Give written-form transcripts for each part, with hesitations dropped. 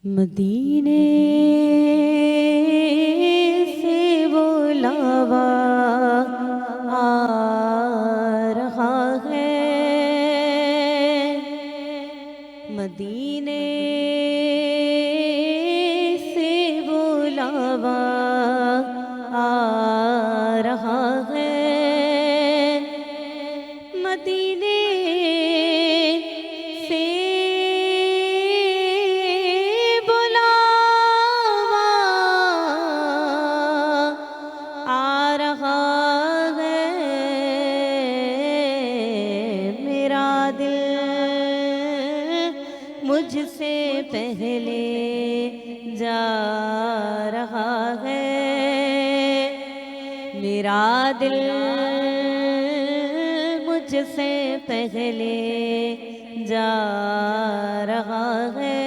मदीने से बुलावा आ रहा है, मदीने से बुलावा आ रहा है, मदीने से बुलावा आ रहा है। मेरा दिल मुझसे पहले जा रहा है, मेरा दिल मुझसे पहले जा रहा है।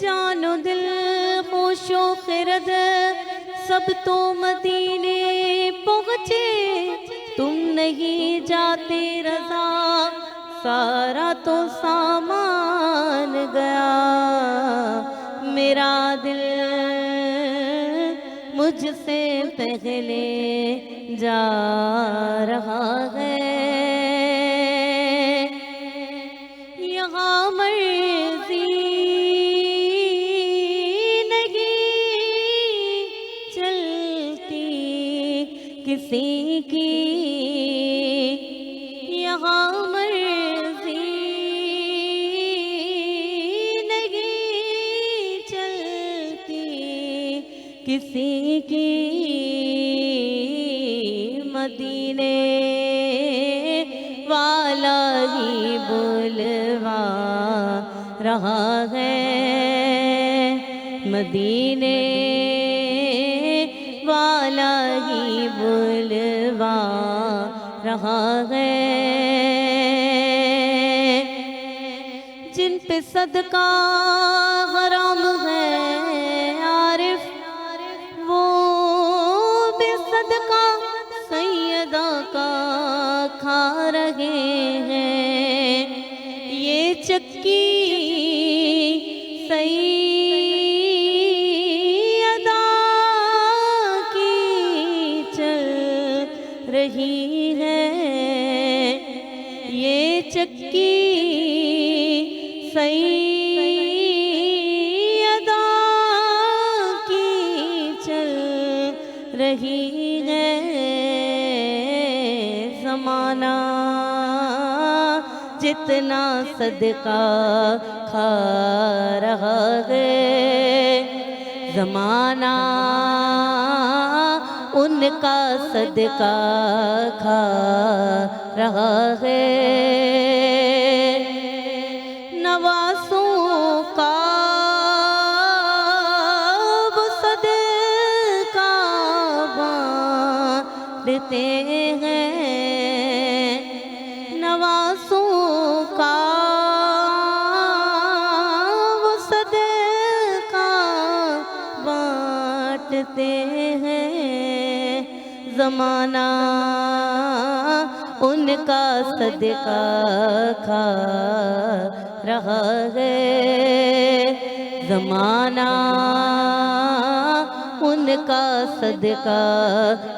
जानो दिल होशो खिरद सब तो मदीने पहुँचे, तुम नहीं जाते रज़ा सारा तो सामान गया। मेरा दिल मुझसे पहले जा रहा है, यहाँ मर्जी नहीं चलती किसी की, यहाँ मर्जी नहीं चलती किसी की। मदीने वाला ही बुलवा रहा है, मदीने वाला ही बुलवा रहा है। जिन पे सदका हराम है आरिफ, वो भी सदका सैयदा का खा रहे हैं। ये चक्की सैयदा की चल रही है, ये चक्की सैयदा की चल रही है। ज़माना जितना सदका खा रहा है, ज़माना उनका सदका खा रहा है। नवासों का वो सदका बांटते हैं, नवासों का वो सदका बांटते हैं। ज़माना उनका सदका खा रहा है, ज़माना उनका सदका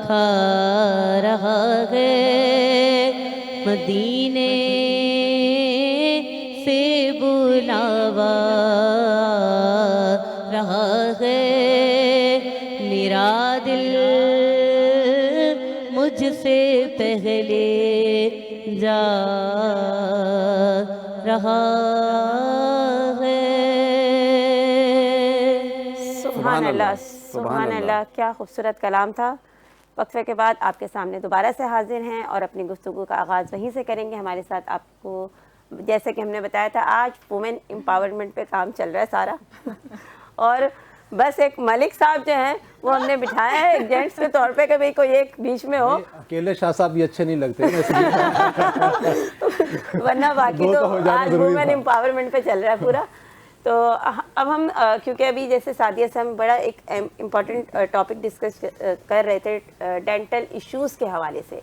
खा रहा है। मदीने से बुलावा रहा है, मेरा दिल मुझसे पहले जा रहा है। सुभान अल्लाह, सुभान अल्लाह, क्या खूबसूरत कलाम था। वक्फे के बाद आपके सामने दोबारा से हाजिर हैं और अपनी गुफ्तगू का आगाज़ वहीं से करेंगे। हमारे साथ आपको जैसे कि हमने बताया था आज वुमेन एम्पावरमेंट पे काम चल रहा है सारा और बस एक मलिक साहब जो हैं वो हमने बिठाया है एक जेंट्स के तौर पे कि भाई कोई एक बीच में हो। अकेले शाह साहब भी अच्छे नहीं लगते वरना बाकी तो आज वुमेन एम्पावरमेंट पे चल रहा है पूरा। तो अब हम क्योंकि अभी जैसे सादिया से हम बड़ा एक इम्पॉर्टेंट टॉपिक डिस्कस कर रहे थे डेंटल इश्यूज़ के हवाले से,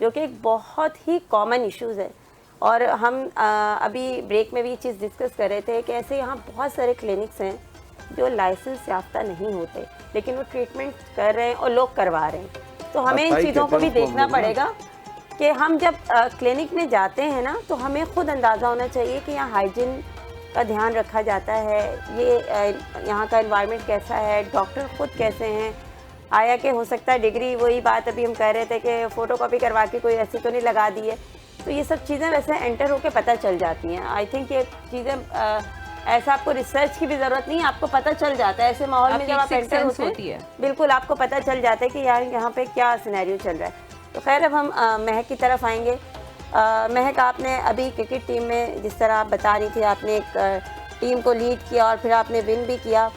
जो कि एक बहुत ही कॉमन इश्यूज़ है। और हम अभी ब्रेक में भी ये चीज़ डिस्कस कर रहे थे कि ऐसे यहाँ बहुत सारे क्लिनिक्स हैं जो लाइसेंस याफ्ता नहीं होते, लेकिन वो ट्रीटमेंट कर रहे हैं और लोग करवा रहे हैं। तो हमें इन सही चीज़ों कहते को हैं भी उसको हम देखना लोग ना। पड़ेगा कि हम जब क्लिनिक में जाते हैं ना, तो हमें खुद अंदाज़ा होना चाहिए कि यहाँ हाइजीन का ध्यान रखा जाता है, ये यहाँ का एनवायरनमेंट कैसा है, डॉक्टर खुद कैसे हैं, आया कि हो सकता है डिग्री, वही बात अभी हम कह रहे थे कि फ़ोटोकॉपी करवा के कोई ऐसी तो नहीं लगा दी है। तो ये सब चीज़ें वैसे एंटर होके पता चल जाती हैं। आई थिंक ये चीज़ें ऐसा आपको रिसर्च की भी ज़रूरत नहीं है, आपको पता चल जाता है ऐसे माहौल में आपकी जब आप एक sixth एंटर sense होते होती हैं, है। बिल्कुल आपको पता चल जाता है कि यार यहाँ पे क्या सिनेरियो चल रहा है। तो खैर अब हम महक की तरफ आएंगे। महक, आपने अभी क्रिकेट टीम में जिस तरह आप बता रही थी, आपने एक टीम को लीड किया और फिर आपने विन भी किया,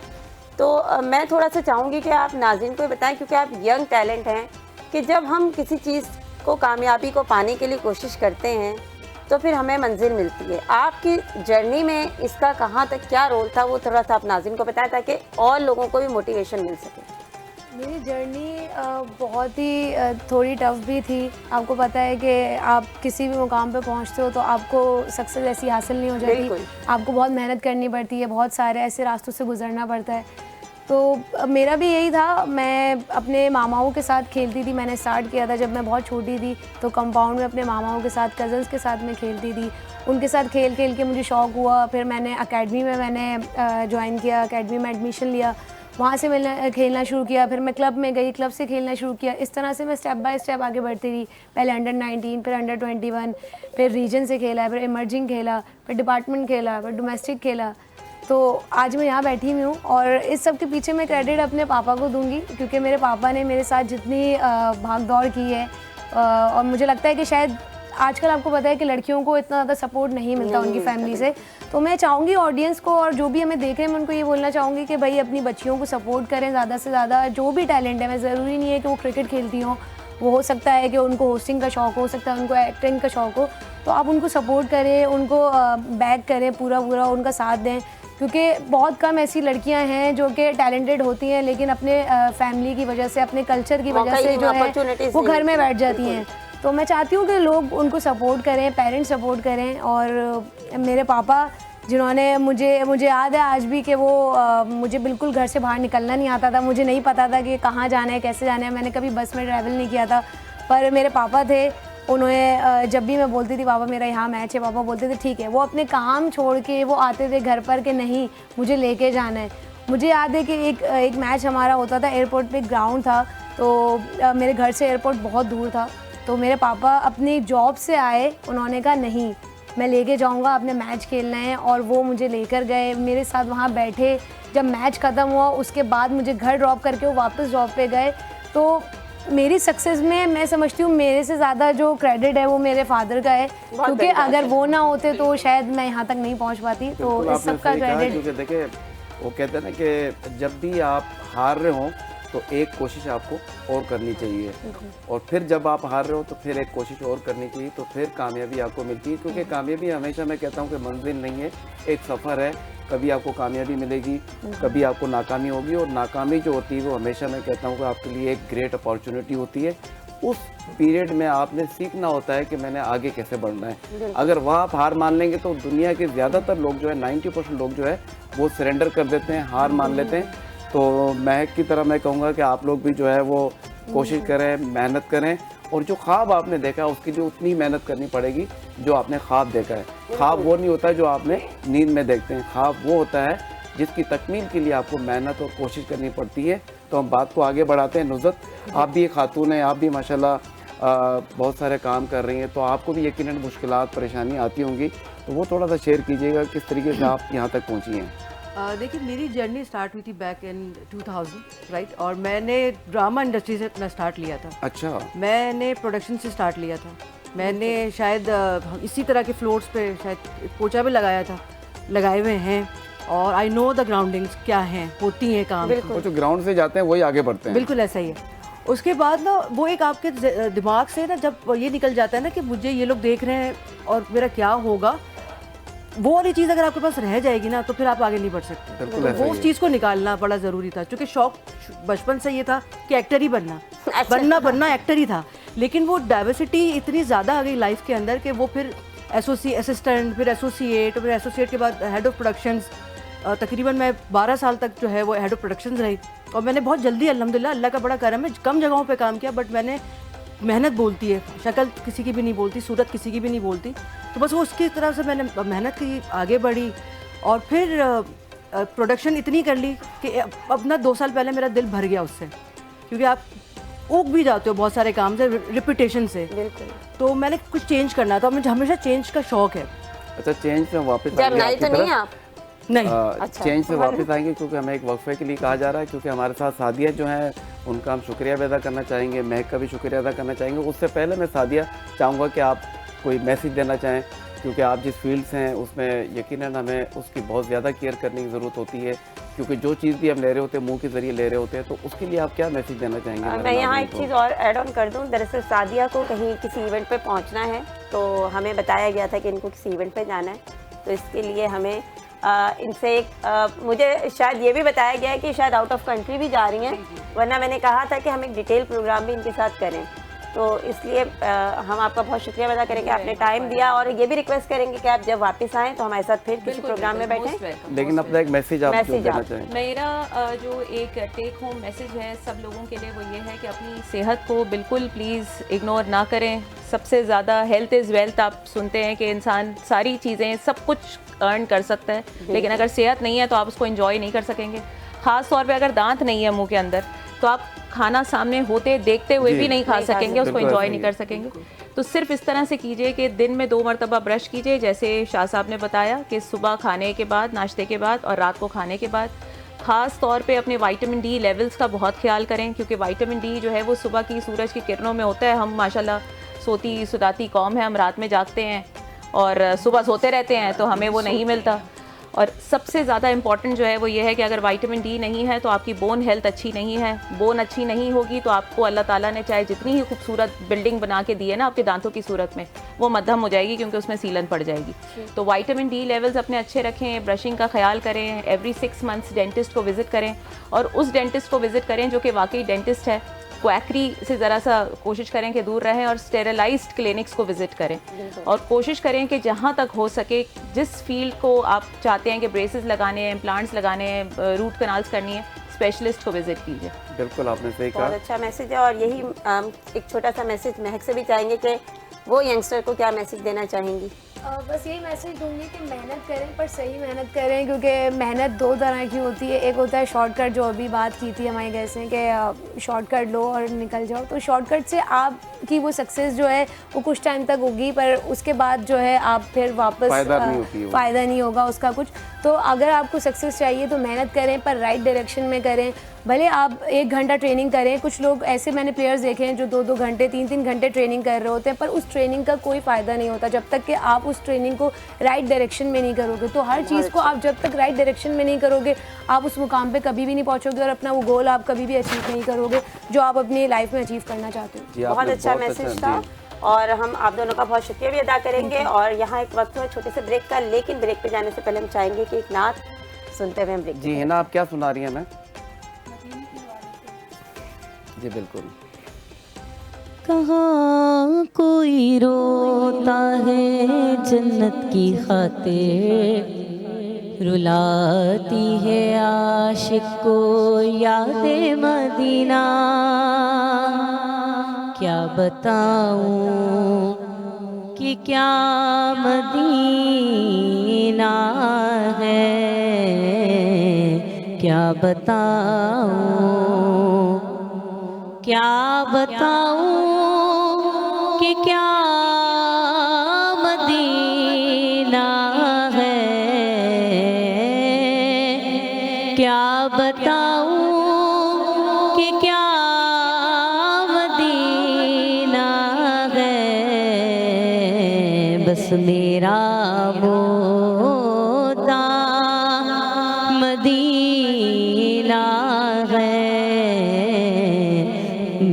तो मैं थोड़ा सा चाहूँगी कि आप नाज़रीन को बताएं, क्योंकि आप यंग टैलेंट हैं, कि जब हम किसी चीज़ को कामयाबी को पाने के लिए कोशिश करते हैं तो फिर हमें मंजिल मिलती है। आपकी जर्नी में इसका कहाँ तक क्या रोल था, वो थोड़ा सा आप नाज़रीन को बताएं ताकि और लोगों को भी मोटिवेशन मिल सके। मेरी जर्नी बहुत ही थोड़ी टफ भी थी। आपको पता है कि आप किसी भी मुकाम पे पहुंचते हो तो आपको सक्सेस ऐसी हासिल नहीं हो जाती, बिल्कुल। आपको बहुत मेहनत करनी पड़ती है, बहुत सारे ऐसे रास्तों से गुजरना पड़ता है। तो मेरा भी यही था, मैं अपने मामाओं के साथ खेलती थी। मैंने स्टार्ट किया था जब मैं बहुत छोटी थी, तो कंपाउंड में अपने मामाओं के साथ, कज़न्स के साथ मैं खेलती थी। उनके साथ खेल खेल के मुझे शौक़ हुआ, फिर मैंने अकेडमी में ज्वाइन किया, अकेडमी में एडमिशन लिया, वहाँ से मैंने खेलना शुरू किया। फिर मैं क्लब में गई, क्लब से खेलना शुरू किया। इस तरह से मैं स्टेप बाय स्टेप आगे बढ़ती रही। पहले अंडर 19, फिर अंडर 21, फिर रीजन से खेला, फिर इमर्जिंग खेला, फिर डिपार्टमेंट खेला, फिर डोमेस्टिक खेला। तो आज मैं यहाँ बैठी हुई हूँ और इस सब के पीछे मैं क्रेडिट अपने पापा को दूंगी, क्योंकि मेरे पापा ने मेरे साथ जितनी भाग दौड़ की है, और मुझे लगता है कि शायद आजकल आपको पता है कि लड़कियों को इतना ज़्यादा सपोर्ट नहीं मिलता उनकी फैमिली से। तो मैं चाहूँगी ऑडियंस को और जो भी हमें देख रहे हैं, मैं उनको ये बोलना चाहूँगी कि भाई अपनी बच्चियों को सपोर्ट करें ज़्यादा से ज़्यादा। जो भी टैलेंट है, मैं ज़रूरी नहीं है कि वो क्रिकेट खेलती हों, वो हो सकता है कि उनको होस्टिंग का शौक़ हो सकता है उनको एक्टिंग का शौक़ हो, तो आप उनको सपोर्ट करें, उनको बैक करें, पूरा उनका साथ दें। क्योंकि बहुत कम ऐसी लड़कियां हैं जो कि टैलेंटेड होती हैं, लेकिन अपने फैमिली की वजह से, अपने कल्चर की वजह से जो है वो घर में बैठ जाती हैं। तो मैं चाहती हूँ कि लोग उनको सपोर्ट करें, पेरेंट्स सपोर्ट करें। और मेरे पापा जिन्होंने मुझे याद है आज भी कि वो मुझे बिल्कुल घर से बाहर निकलना नहीं आता था, मुझे नहीं पता था कि कहाँ जाना है, कैसे जाना है। मैंने कभी बस में ट्रैवल नहीं किया था, पर मेरे पापा थे, उन्होंने जब भी मैं बोलती थी पापा मेरा यहाँ मैच है, पापा बोलते थे ठीक है। वो अपने काम छोड़ के वो आते थे घर पर कि नहीं मुझे लेके जाना है। मुझे याद है कि एक मैच हमारा होता था, एयरपोर्ट पे ग्राउंड था, तो मेरे घर से एयरपोर्ट बहुत दूर था। तो मेरे पापा अपनी जॉब से आए, उन्होंने कहा नहीं मैं लेके जाऊँगा, आपने मैच खेलना है। और वो मुझे लेकर गए, मेरे साथ वहाँ बैठे। जब मैच ख़त्म हुआ उसके बाद मुझे घर ड्रॉप करके वो वापस जॉब पे गए। तो मेरी सक्सेस में मैं समझती हूँ मेरे से ज़्यादा जो क्रेडिट है वो मेरे फादर का है, क्योंकि अगर वो ना होते तो शायद मैं यहाँ तक नहीं पहुँच पाती। तो इस सब का क्रेडिट, क्योंकि देखिए वो कहते हैं ना कि जब भी आप हार रहे हो तो एक कोशिश आपको और करनी चाहिए, और फिर जब आप हार रहे हो तो फिर एक कोशिश और करनी चाहिए, तो फिर कामयाबी आपको मिलती है। क्योंकि कामयाबी हमेशा मैं कहता हूँ कि मंजिल नहीं है, एक सफ़र है। कभी आपको कामयाबी मिलेगी, कभी आपको नाकामी होगी, और नाकामी जो होती है वो हमेशा मैं कहता हूँ कि आपके लिए एक ग्रेट अपॉर्चुनिटी होती है। उस पीरियड में आपने सीखना होता है कि मैंने आगे कैसे बढ़ना है। अगर वहाँ आप हार मान लेंगे तो दुनिया के ज़्यादातर लोग जो है 90% लोग जो है वो सरेंडर कर देते हैं, हार मान लेते हैं। तो महक की तरह मैं कहूँगा कि आप लोग भी जो है वो कोशिश करें, मेहनत करें, और जो ख्वाब आपने देखा है उसके लिए उतनी मेहनत करनी पड़ेगी जो आपने ख्वाब देखा है। ख्वाब वो नहीं होता जो आपने नींद में देखते हैं, ख्वाब वो होता है जिसकी तकमील के लिए आपको मेहनत और कोशिश करनी पड़ती है। तो हम बात को आगे बढ़ाते हैं। नुज़रत, आप भी एक खातून हैं, आप भी माशाल्लाह बहुत सारे काम कर रही हैं, तो आपको भी यकीनन मुश्किलात परेशानी आती होंगी, तो वो थोड़ा सा शेयर कीजिएगा किस तरीके से आप यहाँ तक पहुँची हैं। देखिए मेरी जर्नी स्टार्ट हुई थी बैक इन 2000, राइट। और मैंने ड्रामा इंडस्ट्री से अपना स्टार्ट लिया था। अच्छा। मैंने प्रोडक्शन से स्टार्ट लिया था। मैंने शायद इसी तरह के फ्लोर्स पे शायद पोचा भी लगाए हुए हैं, और आई नो द ग्राउंडिंग्स क्या हैं, होती हैं काम। वो जो ग्राउंड से जाते हैं वही आगे बढ़ते हैं। बिल्कुल ऐसा ही है। उसके बाद ना वो एक आपके दिमाग से ना जब ये निकल जाता है ना कि मुझे ये लोग देख रहे हैं और मेरा क्या होगा, वो वाली चीज़ अगर आपके पास रह जाएगी ना तो फिर आप आगे नहीं बढ़ सकते। बिल्कुल तो ऐसा वो ही उस है। चीज़ को निकालना बड़ा ज़रूरी था, क्योंकि शौक बचपन से ये था कि एक्टर ही बनना, बनना एक्टर ही था। लेकिन वो डाइवर्सिटी इतनी ज़्यादा आ गई लाइफ के अंदर कि वो फिर असिस्टेंट, फिर एसोसिएट, फिर एसोसिएट के बाद हेड ऑफ प्रोडक्शंस। तकरीबन मैं 12 साल तक जो है वो हेड ऑफ प्रोडक्शंस रही, और मैंने बहुत जल्दी अल्हम्दुलिल्लाह अल्लाह का बड़ा करम है कम जगहों पे काम किया, बट मैंने मेहनत बोलती है, शक्ल किसी की भी नहीं बोलती, सूरत किसी की भी नहीं बोलती, तो बस वो उसकी तरफ से मैंने मेहनत की, आगे बढ़ी, और फिर प्रोडक्शन इतनी कर ली कि अब ना 2 साल पहले मेरा दिल भर गया उससे, क्योंकि आप ऊब भी जाते हो बहुत सारे काम से, रिपीटेशन से। बिल्कुल। तो मैंने कुछ चेंज करना था, मुझे हमेशा चेंज का शौक है। अच्छा, चेंज में वापस जब नहीं तो नहीं आप नहीं, अच्छा। चेंज से वापस आएंगे, क्योंकि हमें एक वक्फे के लिए कहा जा रहा है, क्योंकि हमारे साथ सादिया जो हैं उनका हम शुक्रिया भी अदा करना चाहेंगे, महक का भी शुक्रिया अदा करना चाहेंगे। उससे पहले मैं सादिया चाहूँगा कि आप कोई मैसेज देना चाहें, क्योंकि आप जिस फील्ड से हैं उसमें यकीनन हमें उसकी बहुत ज़्यादा केयर करने की ज़रूरत होती है, क्योंकि जो चीज़ भी हम ले रहे होते हैं मुंह के ज़रिए ले रहे होते हैं, तो उसके लिए आप क्या मैसेज देना चाहेंगे? मैं यहाँ एक चीज़ और ऐड ऑन कर दूँ। दरअसल सादिया को कहीं किसी इवेंट पे पहुँचना है, तो हमें बताया गया था कि इनको किसी इवेंट पे जाना है, तो इसके लिए हमें इनसे मुझे शायद ये भी बताया गया है कि शायद आउट ऑफ कंट्री भी जा रही हैं, वरना मैंने कहा था कि हम एक डिटेल प्रोग्राम भी इनके साथ करें, तो इसलिए हम आपका बहुत शुक्रिया अदा करेंगे, आपने टाइम दिया, और ये भी रिक्वेस्ट करेंगे कि आप जब वापस आएँ तो हमारे साथ फिर किसी प्रोग्राम में बैठें। लेकिन अपना एक मैसेज आप जो देना चाहें। मेरा जो एक टेक होम मैसेज है सब लोगों के लिए, वो ये है कि अपनी सेहत को बिल्कुल प्लीज़ इग्नोर ना करें। सबसे ज़्यादा हेल्थ इज़ वेल्थ, आप सुनते हैं कि इंसान सारी चीज़ें सब कुछ अर्न कर सकता है, लेकिन अगर सेहत नहीं है तो आप उसको एंजॉय नहीं कर सकेंगे। ख़ास तौर पे अगर दांत नहीं है मुंह के अंदर, तो आप खाना सामने होते देखते हुए भी नहीं खा सकेंगे, उसको एंजॉय नहीं कर सकेंगे। तो सिर्फ इस तरह से कीजिए कि दिन में 2 मरतबा ब्रश कीजिए, जैसे शाह साहब ने बताया कि सुबह खाने के बाद, नाश्ते के बाद, और रात को खाने के बाद। ख़ास तौर पे अपने विटामिन डी लेवल्स का बहुत ख्याल करें, क्योंकि विटामिन डी जो है वो सुबह की सूरज की किरणों में होता है। हम माशाल्लाह सोती सुदाती कौम है, हम रात में जागते हैं और सुबह सोते रहते हैं, तो हमें वो नहीं मिलता। और सबसे ज़्यादा इम्पॉर्टेंट जो है वो ये है कि अगर विटामिन डी नहीं है तो आपकी बोन हेल्थ अच्छी नहीं है। बोन अच्छी नहीं होगी तो आपको अल्लाह ताला ने चाहे जितनी ही खूबसूरत बिल्डिंग बना के दी है ना आपके दांतों की सूरत में, वो मध्यम हो जाएगी, क्योंकि उसमें सीलन पड़ जाएगी। तो विटामिन डी लेवल्स अपने अच्छे रखें, ब्रशिंग का ख्याल करें, एवरी 6 मंथ्स डेंटिस्ट को विज़िट करें, और उस डेंटिस्ट को विज़िट करें जो कि वाकई डेंटिस्ट है। क्वैकरी से ज़रा सा कोशिश करें कि दूर रहें, और स्टेरिलाइज्ड क्लिनिक्स को विज़िट करें, और कोशिश करें कि जहाँ तक हो सके जिस फील्ड को आप चाहते हैं कि ब्रेसेस लगाने हैं, इम्प्लांट्स लगाने हैं, रूट कनाल्स करनी है, स्पेशलिस्ट को विज़िट कीजिए। बिल्कुल, आपने सही कहा, बहुत अच्छा मैसेज है। और यही एक छोटा सा मैसेज महक से भी चाहेंगे कि वो यंगस्टर को क्या मैसेज देना चाहेंगी? बस यही मैसेज दूंगी कि मेहनत करें, पर सही मेहनत करें, क्योंकि मेहनत 2 तरह की होती है। एक होता है शॉर्टकट, जो अभी बात की थी हमारे गेस्ट ने कि शॉर्टकट लो और निकल जाओ, तो शॉर्टकट से आपकी वो सक्सेस जो है वो कुछ टाइम तक होगी, पर उसके बाद जो है आप फिर वापस फ़ायदा नहीं होगा उसका कुछ। तो अगर आपको सक्सेस चाहिए तो मेहनत करें, पर राइट डायरेक्शन में करें। भले आप 1 घंटा ट्रेनिंग करें, कुछ लोग ऐसे मैंने प्लेयर्स देखे हैं जो 2-2 घंटे 3-3 घंटे ट्रेनिंग कर रहे होते हैं, पर उस ट्रेनिंग का कोई फ़ायदा नहीं होता जब तक कि आप उस ट्रेनिंग को राइट डायरेक्शन में नहीं करोगे। तो हर चीज़ को आप जब तक राइट डायरेक्शन में नहीं करोगे, आप उस मुकाम पे कभी भी नहीं पहुंचोगे, और अपना वो गोल आप कभी भी अचीव नहीं करोगे जो आप अपनी लाइफ में अचीव करना चाहते हो। बहुत अच्छा मैसेज था, और हम आप दोनों का बहुत शुक्रिया भी अदा करेंगे। और यहाँ एक वक्त है छोटे से ब्रेक का, लेकिन ब्रेक पे जाने से पहले हम चाहेंगे कि एक नात सुनते हुए हम ब्रेक। जी है ना, आप क्या सुना रही हैं? मैं जी बिल्कुल। कहाँ कोई रोता है जन्नत की खातिर, रुलाती है आशिक को यादे मदीना। क्या बताऊं कि क्या मदीना है, क्या बताऊं, क्या बताऊं कि क्या मदीना है, क्या बताऊं कि क्या मदीना है। बस मेरा मोदा मदीना है,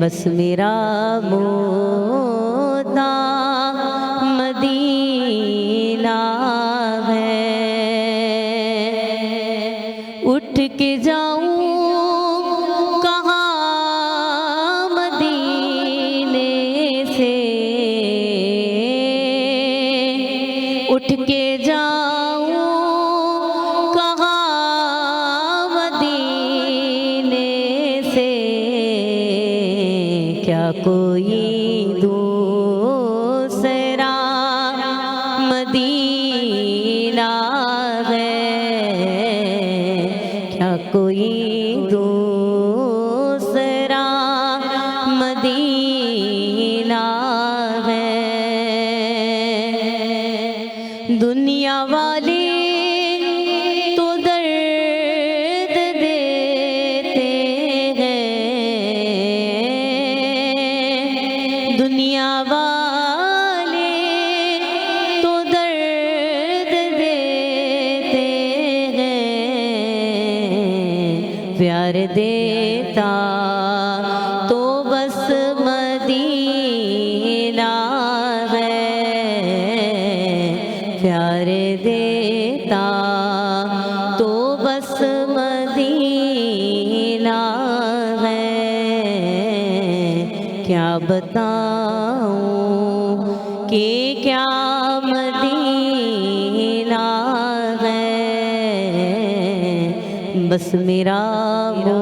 बस मेरा मोदा मदीना है। उठ के जाऊं कहाँ मदीने से, उठ के जाऊं कहाँ मदीने से, क्या कोई दूसरा मदीना है, क्या कोई दूसरा मदीना है। दुनिया वाले तो दर्द देते हैं, दुनिया वाले तो दर्द देते हैं, प्यार देता तो बस मदीना है, प्यार देता तो बस मदीना है। क्या बताऊं कि क्या मदीना है, बस मेरा वो